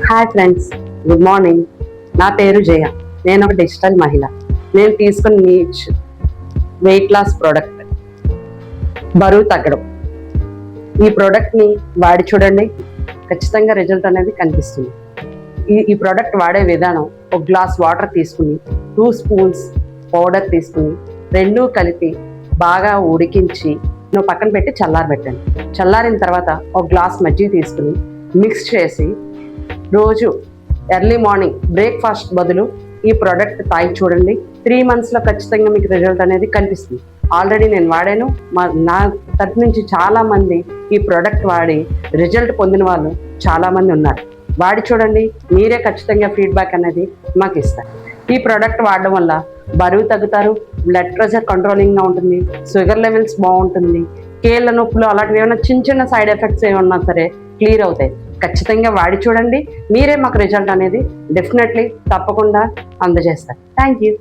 Hi friends, good morning. నా పేరు జయ. నేను ఒక డిజిటల్ మహిళ. నేను తీసుకున్న నీచ్ వెయిట్ లాస్ ప్రోడక్ట్ బరువు తగ్గడం. ఈ ప్రోడక్ట్ని వాడి చూడండి, ఖచ్చితంగా రిజల్ట్ అనేది కనిపిస్తుంది. ఈ ప్రోడక్ట్ వాడే విధానం: ఒక గ్లాస్ వాటర్ తీసుకుని 2 స్పూన్స్ పౌడర్ తీసుకుని రెండూ కలిపి బాగా ఉడికించి పక్కన పెట్టి చల్లారబెట్టండి. చల్లారిన తర్వాత ఒక గ్లాస్ మజ్జిగ తీసుకుని మిక్స్ చేసి రోజు ఎర్లీ మార్నింగ్ బ్రేక్ఫాస్ట్ బదులు ఈ ప్రోడక్ట్ తాగి చూడండి. 3 monthsలో ఖచ్చితంగా మీకు రిజల్ట్ అనేది కనిపిస్తుంది. ఆల్రెడీ నేను వాడాను. నా తరఫు నుంచి చాలామంది ఈ ప్రోడక్ట్ వాడి రిజల్ట్ పొందిన వాళ్ళు చాలామంది ఉన్నారు. వాడి చూడండి, మీరే ఖచ్చితంగా ఫీడ్బ్యాక్ అనేది మాకు ఇస్తారు. ఈ ప్రోడక్ట్ వాడడం వల్ల బరువు తగ్గుతారు, బ్లడ్ ప్రెషర్ కంట్రోలింగ్గా ఉంటుంది, షుగర్ లెవెల్స్ బాగుంటుంది, కీళ్ళ నొప్పులు అలాంటివి ఏమైనా చిన్న సైడ్ ఎఫెక్ట్స్ ఏమన్నా సరే క్లియర్ అవుతాయి. ఖచ్చితంగా వాడి చూడండి, మీరే మాకు రిజల్ట్ అనేది డెఫినెట్లీ తప్పకుండా అందజేస్తారు. Thank you.